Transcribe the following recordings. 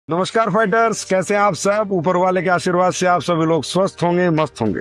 नमस्कार फाइटर्स, कैसे हैं आप सब। ऊपर वाले के आशीर्वाद से आप सभी लोग स्वस्थ होंगे, मस्त होंगे।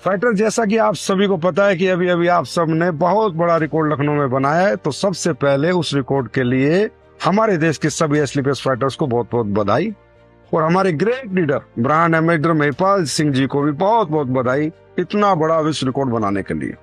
फाइटर, जैसा कि आप सभी को पता है कि अभी अभी आप सब ने बहुत बड़ा रिकॉर्ड लखनऊ में बनाया है, तो सबसे पहले उस रिकॉर्ड के लिए हमारे देश के सभी एसलीपीएस फाइटर्स को बहुत बहुत बधाई, और हमारे great leader brand ambassador Mahipal Singh ji को भी बहुत बहुत बधाई इतना बड़ा विश्व रिकॉर्ड बनाने के लिए।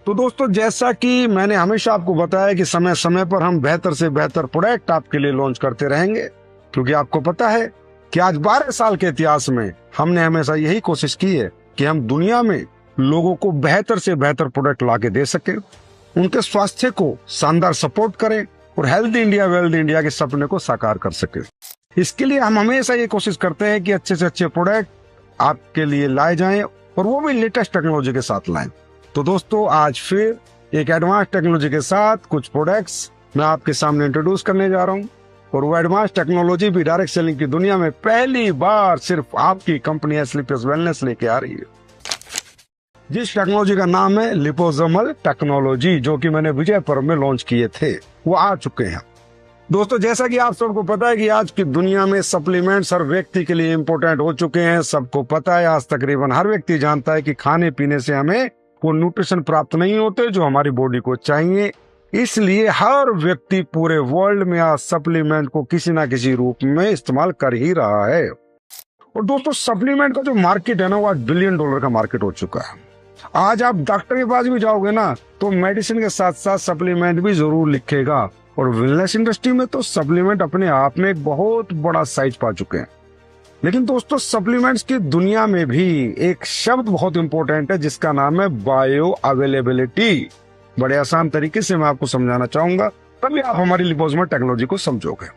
तो दोस्तों, जैसा कि मैंने हमेशा आपको बताया कि समय समय पर हम बेहतर से बेहतर प्रोडक्ट आपके लिए लॉन्च करते रहेंगे, क्योंकि आपको पता है कि आज 12 साल के इतिहास में हमने हमेशा यही कोशिश की है कि हम दुनिया में लोगों को बेहतर से बेहतर प्रोडक्ट ला के दे सके, उनके स्वास्थ्य को शानदार सपोर्ट करें और हेल्दी इंडिया वेल्दी इंडिया के सपने को साकार कर सके। इसके लिए हम हमेशा ये कोशिश करते हैं कि अच्छे से अच्छे प्रोडक्ट आपके लिए लाए जाएं, और वो भी लेटेस्ट टेक्नोलॉजी के साथ लाएं। तो दोस्तों, आज फिर एक एडवांस टेक्नोलॉजी के साथ कुछ प्रोडक्ट्स मैं आपके सामने इंट्रोड्यूस करने जा रहा हूँ, और वो एडवांस टेक्नोलॉजी भी डायरेक्ट सेलिंग की दुनिया में पहली बार सिर्फ आपकी कंपनी एसलीपीएस वेलनेस लेके आ रही है, जिस टेक्नोलॉजी का नाम है लिपोसोमल टेक्नोलॉजी, जो कि मैंने विजयपुर में लॉन्च किए थे, वो आ चुके हैं। दोस्तों, जैसा कि आप सबको पता है कि आज की दुनिया में सप्लीमेंट्स हर व्यक्ति के लिए इम्पोर्टेंट हो चुके हैं। सबको पता है, आज तकरीबन हर व्यक्ति जानता है कि खाने पीने से हमें वो न्यूट्रिशन प्राप्त नहीं होते जो हमारी बॉडी को चाहिए। इसलिए हर व्यक्ति पूरे वर्ल्ड में आज सप्लीमेंट को किसी ना किसी रूप में इस्तेमाल कर ही रहा है। और दोस्तों, सप्लीमेंट का जो मार्केट है ना, वो आज $1 बिलियन का मार्केट हो चुका है। आज आप डॉक्टर के पास भी जाओगे ना, तो मेडिसिन के साथ साथ सप्लीमेंट भी जरूर लिखेगा, और वेलनेस इंडस्ट्री में तो सप्लीमेंट अपने आप में एक बहुत बड़ा साइज पा चुके हैं। लेकिन दोस्तों, सप्लीमेंट्स की दुनिया में भी एक शब्द बहुत इंपॉर्टेंट है, जिसका नाम है बायो अवेलेबिलिटी। बड़े आसान तरीके से मैं आपको समझाना चाहूंगा, तभी आप हमारी लिपोसोमल टेक्नोलॉजी को समझोगे।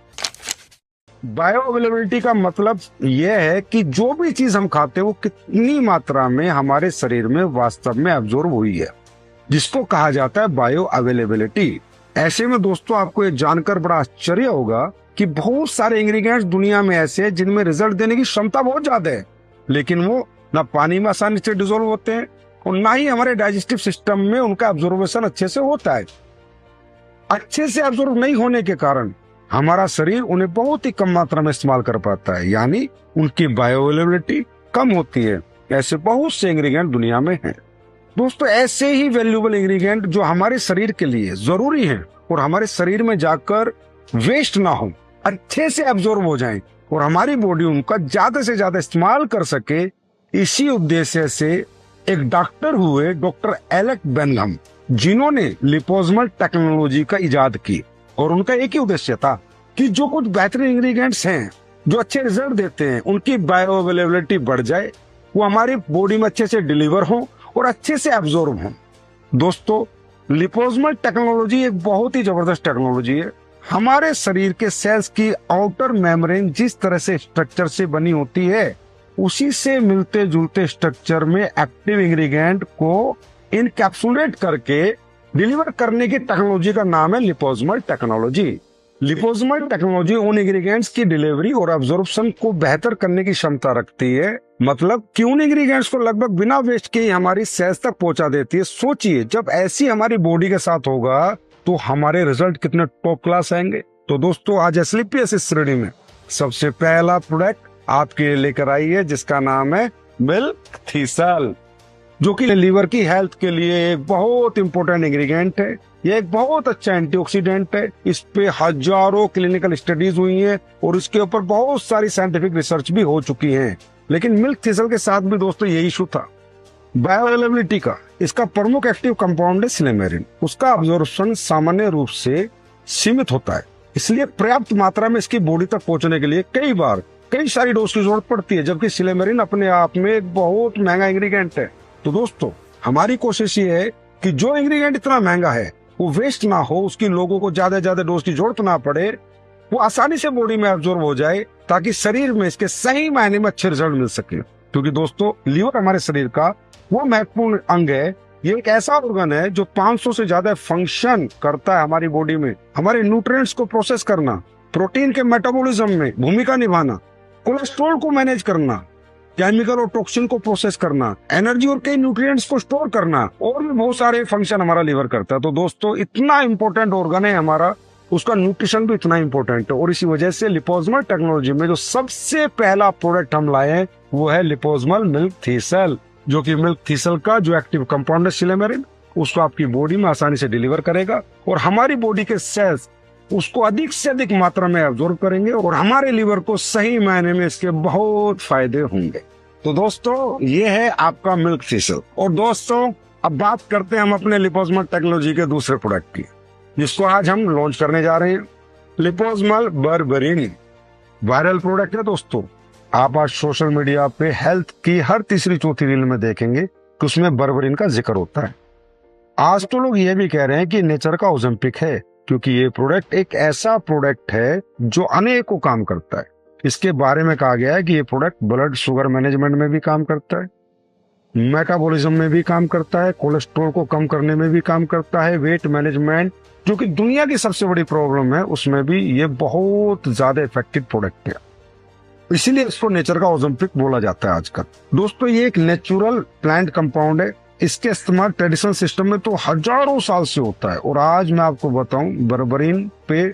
बायो अवेलेबिलिटी का मतलब यह है कि जो भी चीज हम खाते हैं वो कितनी मात्रा में हमारे शरीर में वास्तव में एब्जॉर्ब हुई है, जिसको कहा जाता है बायो अवेलेबिलिटी। ऐसे में दोस्तों, आपको ये जानकर बड़ा आश्चर्य होगा कि बहुत सारे इंग्रेडिएंट्स दुनिया में ऐसे हैं जिनमें रिजल्ट देने की क्षमता बहुत ज्यादा है, लेकिन वो ना पानी में आसानी से डिसॉल्व होते हैं, और ना ही हमारे डाइजेस्टिव सिस्टम में उनका एब्जॉर्बेशन अच्छे से होता है। अच्छे से एब्जॉर्ब नहीं होने के कारण हमारा शरीर उन्हें बहुत ही कम मात्रा में इस्तेमाल कर पाता है, यानी उनकी बायो अवेलेबिलिटी कम होती है। ऐसे बहुत से इंग्रेडिएंट दुनिया में हैं। दोस्तों, ऐसे ही वैल्यूएबल इंग्रेडिएंट जो हमारे शरीर के लिए जरूरी हैं और हमारे शरीर में जाकर वेस्ट ना हो, अच्छे से एब्जॉर्ब हो जाएं, और हमारी बॉडी उनका ज्यादा से ज्यादा इस्तेमाल कर सके, इसी उद्देश्य से एक डॉक्टर हुए डॉक्टर एलेक बेनघम, जिन्होंने लिपोसोमल टेक्नोलॉजी का इजाद की, और उनका एक ही उद्देश्य था कि जो कुछ बेहतरीन इंग्रेडिएंट्स हैं जो अच्छे रिजल्ट देते हैं, उनकी बायो अवेलेबिलिटी बढ़ जाए, वो हमारी बॉडी में अच्छे से डिलीवर हो और अच्छे से एब्जॉर्ब हो। दोस्तों, लिपोसोमल टेक्नोलॉजी एक बहुत ही जबरदस्त टेक्नोलॉजी है। हमारे शरीर के सेल्स की आउटर मेम्ब्रेन जिस तरह से स्ट्रक्चर से बनी होती है, उसी से मिलते जुलते स्ट्रक्चर में एक्टिव इंग्रेडिएंट को इनकैप्सुलेट करके डिलीवर करने की टेक्नोलॉजी का नाम है लिपोसोमल टेक्नोलॉजी। लिपोसोमल टेक्नोलॉजी उन इंग्रेडिएंट्स की डिलीवरी और एब्जॉर्प्शन को बेहतर करने की क्षमता रखती है, मतलब कि उन इंग्रेडिएंट्स को लगभग बिना वेस्ट के ही हमारी सेल्स तक पहुंचा देती है। सोचिए, जब ऐसी हमारी बॉडी के साथ होगा तो हमारे रिजल्ट कितने टॉप क्लास आएंगे। तो दोस्तों, आज एसलीपीएस इस श्रेणी में सबसे पहला प्रोडक्ट आपके लिए लेकर आई है, जिसका नाम है मिल्क थीसल, जो कि लीवर की हेल्थ के लिए एक बहुत इंपॉर्टेंट इंग्रेडिएंट है। ये एक बहुत अच्छा एंटीऑक्सीडेंट है। इस पे हजारों क्लिनिकल स्टडीज हुई हैं, और इसके ऊपर बहुत सारी साइंटिफिक रिसर्च भी हो चुकी है। लेकिन मिल्क थीसल के साथ भी दोस्तों यही इशू था बायो अवेलेबिलिटी का। इसका प्रमुख एक्टिव कंपाउंड है सिनेमेरिन। उसका अब्जॉर्प्शन सामान्य रूप से सीमित होता है, इसलिए पर्याप्त मात्रा में इसकी बॉडी तक पहुंचने के लिए कई सारी डोज की जरूरत पड़ती है, जबकि सिनेमेरिन अपने आप में एक बहुत महंगा इंग्रेडिएंट है। तो दोस्तों, हमारी कोशिश ये है कि जो इंग्रेडिएंट इतना महंगा है वो वेस्ट ना हो, उसकी लोगों को ज्यादा डोज की जरूरत ना पड़े, वो आसानी से बॉडी में एब्जॉर्ब हो जाए, ताकि शरीर में इसके सही मायने में अच्छे रिजल्ट मिल सके। क्योंकि दोस्तों, लीवर हमारे शरीर का वो महत्वपूर्ण अंग है। ये एक ऐसा ऑर्गन है जो 500 से ज्यादा फंक्शन करता है हमारी बॉडी में। हमारे न्यूट्रिएंट्स को प्रोसेस करना, प्रोटीन के मेटाबॉलिज्म में भूमिका निभाना, कोलेस्ट्रॉल को मैनेज करना, केमिकल और टॉक्सिन को प्रोसेस करना, एनर्जी और कई न्यूट्रिएंट्स को स्टोर करना, और भी बहुत सारे फंक्शन हमारा लीवर करता है। तो दोस्तों, इतना इंपॉर्टेंट ऑर्गन है हमारा, उसका न्यूट्रिशन भी इतना इंपॉर्टेंट है। और इसी वजह से लिपोसोमल टेक्नोलॉजी में जो सबसे पहला प्रोडक्ट हम लाए हैं वो है लिपोसोमल मिल्क थीसल, जो कि मिल्क थीसल का जो एक्टिव कंपाउंड है सिलेमेरिन, उसको आपकी बॉडी में आसानी से डिलीवर करेगा और हमारी बॉडी के सेल्स उसको अधिक से अधिक मात्रा में एब्जॉर्ब करेंगे और हमारे लीवर को सही मायने में इसके बहुत फायदे होंगे। तो दोस्तों ये है आपका मिल्क थीसल। और दोस्तों अब बात करते हैं हम अपने लिपोसोमल टेक्नोलॉजी के दूसरे प्रोडक्ट की, जिसको आज हम लॉन्च करने जा रहे हैं, लिपोसोमल बर्बरिन। वायरल प्रोडक्ट है दोस्तों। आप आज सोशल मीडिया पे हेल्थ की हर तीसरी चौथी रील में देखेंगे कि उसमें बर्बरिन का जिक्र होता है। आज तो लोग ये भी कह रहे हैं कि नेचर का ओज़ेम्पिक है, क्योंकि ये प्रोडक्ट एक ऐसा प्रोडक्ट है जो अनेकों काम करता है। इसके बारे में कहा गया है कि ये प्रोडक्ट ब्लड शुगर मैनेजमेंट में भी काम करता है, मेटाबॉलिज्म में भी काम करता है, कोलेस्ट्रॉल को कम करने में भी काम करता है, वेट मैनेजमेंट जो कि दुनिया की सबसे बड़ी प्रॉब्लम है उसमें भी ये बहुत ज्यादा इफेक्टिव प्रोडक्ट है। इसीलिए इसको नेचर का ओज़ेम्पिक बोला जाता है आजकल। दोस्तों ये एक नेचुरल प्लांट कंपाउंड है। इसके इस्तेमाल ट्रेडिशनल सिस्टम में तो हजारों साल से होता है। और आज मैं आपको बताऊं, बर्बरिन पे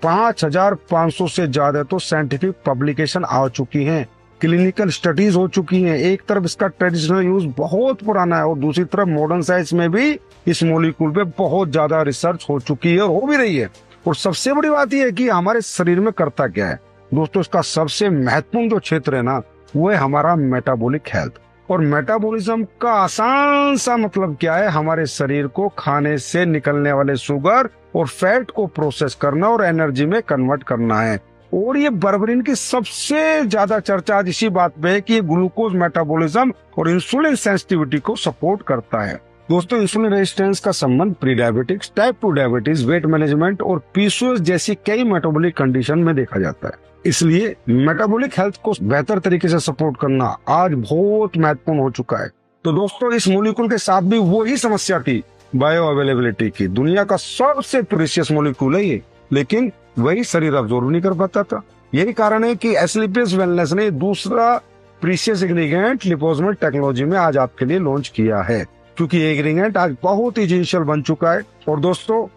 5500 से ज्यादा तो साइंटिफिक पब्लिकेशन आ चुकी हैं, क्लिनिकल स्टडीज हो चुकी हैं। एक तरफ इसका ट्रेडिशनल यूज बहुत पुराना है और दूसरी तरफ मॉडर्न साइंस में भी इस मॉलिक्यूल पे बहुत ज्यादा रिसर्च हो चुकी है और हो भी रही है। और सबसे बड़ी बात यह है कि हमारे शरीर में करता क्या है दोस्तों। इसका सबसे महत्वपूर्ण जो क्षेत्र है ना वो है हमारा मेटाबॉलिक हेल्थ। और मेटाबॉलिज्म का आसान सा मतलब क्या है, हमारे शरीर को खाने से निकलने वाले शुगर और फैट को प्रोसेस करना और एनर्जी में कन्वर्ट करना है। और ये बर्बरिन की सबसे ज्यादा चर्चा आज इसी बात पे है कि ये ग्लूकोज मेटाबॉलिज्म और इंसुलिन सेंसिटिविटी को सपोर्ट करता है। दोस्तों इंसुलिन रेजिस्टेंस का संबंध pre diabetics, type 2 diabetes, weight management और पीसीओएस जैसी कई मेटाबॉलिक कंडीशन में देखा जाता है। इसलिए मेटाबॉलिक हेल्थ को बेहतर तरीके से सपोर्ट करना आज बहुत महत्वपूर्ण हो चुका है। तो दोस्तों इस मॉलिक्यूल के साथ भी वही समस्या थी, बायो अवेलेबिलिटी की। दुनिया का सबसे प्रीशियस मॉलिक्यूल है ये, लेकिन वही शरीर अब्जॉर्ब नहीं कर पाता था। यही कारण है कि एस्क्लेपियस वेलनेस ने दूसरा प्रीशियस इंग्रेडिएंट लिपोसोमल टेक्नोलॉजी में आज आपके लिए लॉन्च किया है, क्योंकि ये इंग्रेडिएंट आज बहुत ही एसेंशियल बन चुका है। और दोस्तों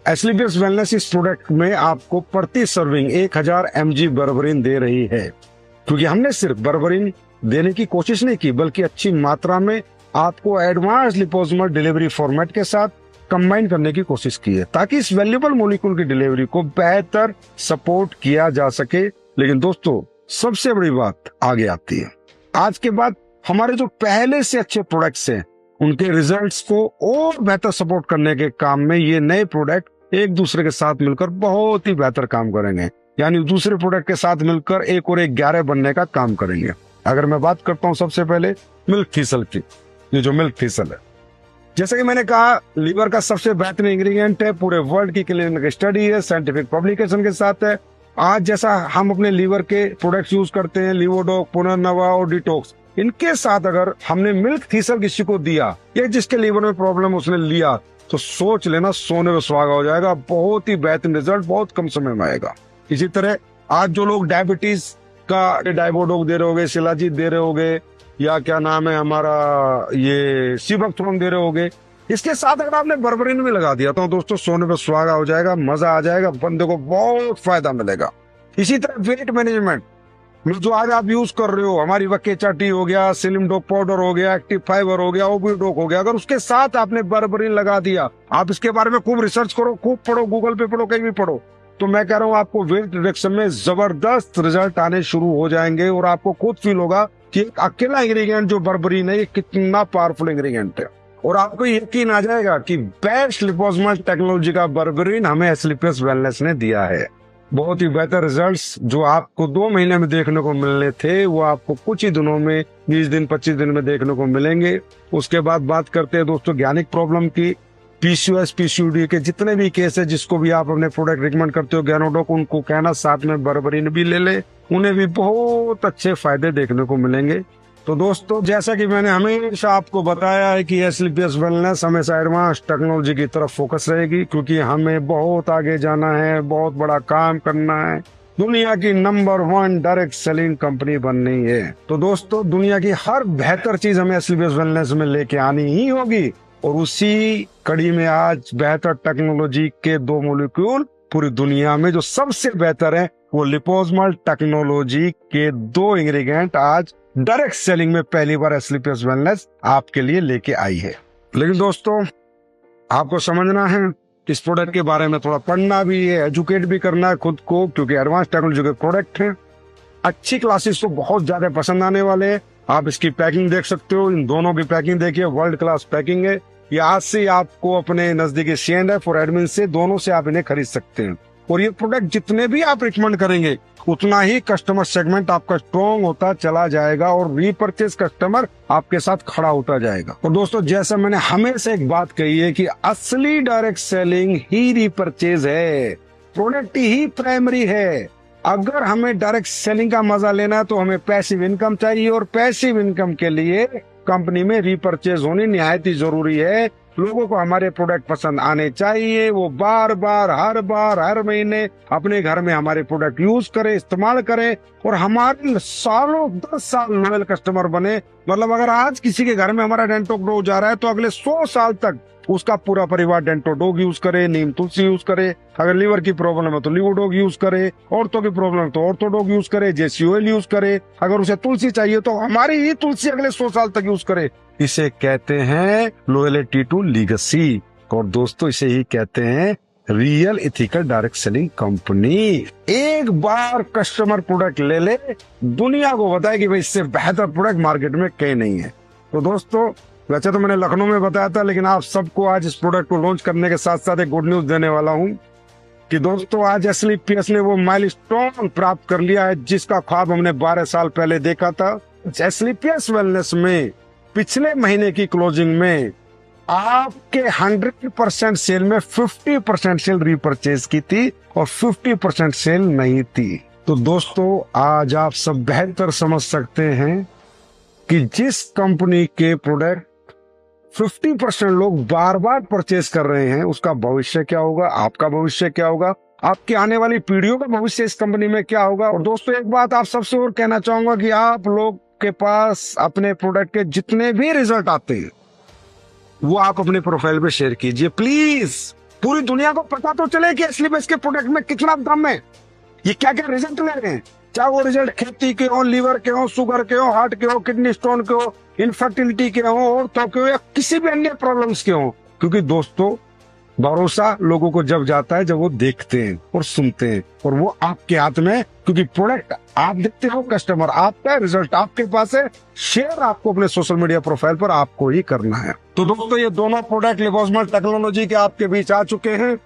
एस्क्लेपियस वेलनेस इस प्रोडक्ट में आपको प्रति सर्विंग 1000 mg बर्बरिन दे रही है, क्योंकि हमने सिर्फ बर्बरिन देने की कोशिश नहीं की, बल्कि अच्छी मात्रा में आपको एडवांस लिपोसोमल डिलीवरी फॉर्मेट के साथ कंबाइन करने की कोशिश की है, ताकि इस वैल्यूएबल मॉलिक्यूल की डिलीवरी को बेहतर सपोर्ट किया जा सके। लेकिन दोस्तों सबसे बड़ी बात आगे आती है। आज के बाद हमारे जो पहले से अच्छे प्रोडक्ट्स हैं उनके रिजल्ट्स को और बेहतर सपोर्ट करने के काम में ये नए प्रोडक्ट एक दूसरे के साथ मिलकर बहुत ही बेहतर काम करेंगे। यानी दूसरे प्रोडक्ट के साथ मिलकर एक और एक 11 बनने का काम करेंगे। अगर मैं बात करता हूँ सबसे पहले मिल्क थीसल की, ये जो मिल्क थीसल है, जैसे कि मैंने कहा लीवर का सबसे बेहतरीन इंग्रेडिएंट है, पूरे वर्ल्ड की क्लिनिकल स्टडी है, साइंटिफिक पब्लिकेशन के साथ है। आज जैसा हम अपने लीवर के प्रोडक्ट्स यूज करते हैं, लिवोडॉक, पुनर्नवा और डिटॉक्स, इनके साथ अगर हमने मिल्क थीसल किसी को दिया या जिसके लीवर में प्रॉब्लम उसने लिया, तो सोच लेना सोने में सुहागा हो जाएगा। बहुत ही बेहतरीन रिजल्ट बहुत कम समय में आएगा। इसी तरह आज जो लोग डायबिटीज का डाइबोडोक दे रहे होगे, शिलाजीत दे रहे होगे, या क्या नाम है हमारा ये सीबकथ्रोन दे रहे होगे, इसके साथ अगर आपने बर्बरिन भी लगा दिया तो दोस्तों सोने पे सुहागा हो जाएगा, मजा आ जाएगा, बंदे को बहुत फायदा मिलेगा। इसी तरह वेट मैनेजमेंट जो आज आप यूज कर रहे हो, हमारी वकेचा टी हो गया, स्लिम डॉक पाउडर हो गया, एक्टिव फाइबर हो गया, ओबिडोक हो गया, अगर उसके साथ आपने बर्बरिन लगा दिया, आप इसके बारे में खूब रिसर्च करो, खूब पढ़ो, गूगल पे पढ़ो, कहीं भी पढ़ो, तो मैं कह रहा हूँ आपको वेट रिडक्शन में जबरदस्त रिजल्ट आने शुरू हो जाएंगे। और आपको खुद फील होगा कि एक अकेला इंग्रेडिएंट जो बर्बरिन है ये कितना पावरफुल इंग्रेडिएंट है। और आपको यकीन आ जाएगा कि बेस्ट लिपोसोमल टेक्नोलॉजी का बर्बरिन हमें एस्क्लेपियस वेलनेस ने दिया है। बहुत ही बेहतर रिजल्ट्स जो आपको 2 महीने में देखने को मिलने थे वो आपको कुछ ही दिनों में 20 दिन 25 दिन में देखने को मिलेंगे। उसके बाद बात करते हैं दोस्तों गैनिक प्रॉब्लम की, पीसीओएस पीसीओडी के जितने भी केस है, जिसको भी आप अपने प्रोडक्ट रिकमेंड करते हो गैनोडोक, उनको कहना साथ में बर्बरिन भी ले ले, उन्हें भी बहुत अच्छे फायदे देखने को मिलेंगे। तो दोस्तों जैसा कि मैंने हमेशा आपको बताया है कि एस्क्लेपियस वेलनेस हमेशा एडवांस टेक्नोलॉजी की तरफ फोकस रहेगी, क्योंकि हमें बहुत आगे जाना है, बहुत बड़ा काम करना है, दुनिया की नंबर 1 डायरेक्ट सेलिंग कंपनी बननी है। तो दोस्तों दुनिया की हर बेहतर चीज हमें एस्क्लेपियस वेलनेस में लेके आनी ही होगी। और उसी कड़ी में आज बेहतर टेक्नोलॉजी के 2 मॉलिक्यूल पूरी दुनिया में जो सबसे बेहतर है वो लिपोसोमल टेक्नोलॉजी के 2 इंग्रेडिएंट आज डायरेक्ट सेलिंग में पहली बार एसलीपीएस वेलनेस आपके लिए लेके आई है। लेकिन दोस्तों आपको समझना है, इस प्रोडक्ट के बारे में थोड़ा पढ़ना भी है, एजुकेट भी करना है खुद को, क्योंकि एडवांस टेक्नोलॉजी के प्रोडक्ट हैं। अच्छी क्लासेस तो बहुत ज्यादा पसंद आने वाले हैं। आप इसकी पैकिंग देख सकते हो, इन दोनों की पैकिंग देखिए, वर्ल्ड क्लास पैकिंग है। ये आज से आपको अपने नजदीकी C&F और एडमिन से दोनों से आप इन्हें खरीद सकते हैं। और ये प्रोडक्ट जितने भी आप रिकमेंड करेंगे उतना ही कस्टमर सेगमेंट आपका स्ट्रॉन्ग होता चला जाएगा और रीपरचेज कस्टमर आपके साथ खड़ा होता जाएगा। और दोस्तों जैसा मैंने हमेशा एक बात कही है कि असली डायरेक्ट सेलिंग ही रीपरचेज है, प्रोडक्ट ही प्राइमरी है। अगर हमें डायरेक्ट सेलिंग का मजा लेना है तो हमें पैसिव इनकम चाहिए, और पैसिव इनकम के लिए कंपनी में रीपरचेज होनी निहायत ही जरूरी है। लोगों को हमारे प्रोडक्ट पसंद आने चाहिए, वो बार बार हर महीने अपने घर में हमारे प्रोडक्ट यूज करें, इस्तेमाल करें, और हमारे सालों 10 साल लॉयल कस्टमर बने। मतलब अगर आज किसी के घर में हमारा डेंटो डॉग जा रहा है तो अगले 100 साल तक उसका पूरा परिवार डेंटो डॉग यूज करे, नीम तुलसी यूज करे। अगर लीवर की प्रॉब्लम है तो लीवर डॉग यूज करे, औरतों की प्रॉब्लम है तो ऑर्थो डॉग यूज करे, जेसी ऑयल यूज करे। अगर उसे तुलसी चाहिए तो हमारी ही तुलसी अगले 100 साल तक यूज करे। इसे कहते हैं लॉयल्टी टू लीगेसी, और दोस्तों इसे ही कहते हैं real ethical direct selling company. एक बार कस्टमर प्रोडक्ट ले ले, दुनिया को बताए कि भाई इससे बेहतर प्रोडक्ट मार्केट में कहीं नहीं है। तो दोस्तों वैसे तो मैंने लखनऊ में बताया था, लेकिन आप सबको आज इस प्रोडक्ट को लॉन्च करने के साथ साथ एक गुड न्यूज देने वाला हूं कि दोस्तों आज एसलीपीएस ने वो माइलस्टोन प्राप्त कर लिया है जिसका ख्वाब हमने 12 साल पहले देखा था। एसलीपीएस वेलनेस में पिछले महीने की क्लोजिंग में आपके 100% सेल में 50% सेल रीपरचेज की थी और 50% सेल नहीं थी। तो दोस्तों आज आप सब बेहतर समझ सकते हैं कि जिस कंपनी के प्रोडक्ट 50% लोग बार बार परचेज कर रहे हैं उसका भविष्य क्या होगा, आपका भविष्य क्या होगा, आपकी आने वाली पीढ़ियों का भविष्य इस कंपनी में क्या होगा। और दोस्तों एक बात आप सबसे और कहना चाहूंगा कि आप लोग के पास अपने प्रोडक्ट के जितने भी रिजल्ट आते हैं वो आप अपने प्रोफाइल पे शेयर कीजिए प्लीज। पूरी दुनिया को पता तो चले कि एसलीपीएस के प्रोडक्ट में कितना दम है, ये क्या क्या रिजल्ट ले रहे हैं। चाहे वो रिजल्ट खेती के हो, लीवर के हो, शुगर के हो, हार्ट के हो, किडनी स्टोन के हो, इनफर्टिलिटी के हो, औरतों के हो, या किसी भी अन्य प्रॉब्लम्स के हो। क्योंकि दोस्तों भरोसा लोगों को जब जाता है जब वो देखते हैं और सुनते हैं, और वो आपके हाथ में, क्योंकि प्रोडक्ट आप देखते हो, कस्टमर आपका, रिजल्ट आपके पास है, शेयर आपको अपने सोशल मीडिया प्रोफाइल पर आपको ही करना है। तो दोस्तों ये दोनों प्रोडक्ट लिपोसोमल टेक्नोलॉजी के आपके बीच आ चुके हैं।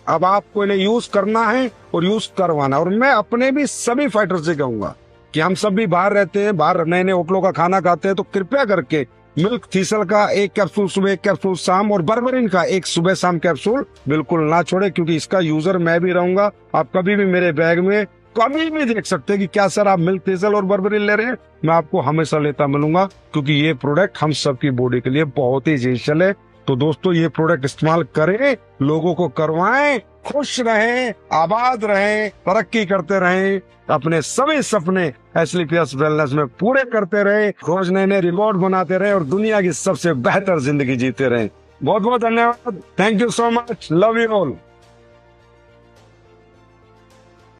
अब आपको इन्हें यूज करना है और यूज करवाना। और मैं अपने भी सभी फाइटर से कहूंगा कि हम सब भी बाहर रहते हैं, बाहर नए नए होटलों का खाना खाते हैं, तो कृपया करके मिल्क थीसल का 1 कैप्सूल सुबह, 1 कैप्सूल शाम, और बर्बरिन का 1 सुबह शाम कैप्सूल बिल्कुल ना छोड़े, क्योंकि इसका यूजर मैं भी रहूंगा। आप कभी भी मेरे बैग में कभी भी देख सकते हैं कि क्या सर आप मिल्क थीसल और बर्बरिन ले रहे हैं, मैं आपको हमेशा लेता मिलूंगा, क्योंकि ये प्रोडक्ट हम सबकी बॉडी के लिए बहुत ही एसेंशियल है। तो दोस्तों ये प्रोडक्ट इस्तेमाल करें, लोगों को करवाएं, खुश रहें, आबाद रहें, तरक्की करते रहें, अपने सभी सपने एसलीपीएस वेलनेस में पूरे करते रहें, रोज नए नए रिकॉर्ड बनाते रहें और दुनिया की सबसे बेहतर जिंदगी जीते रहें। बहुत बहुत धन्यवाद। Thank you so much. Love you all.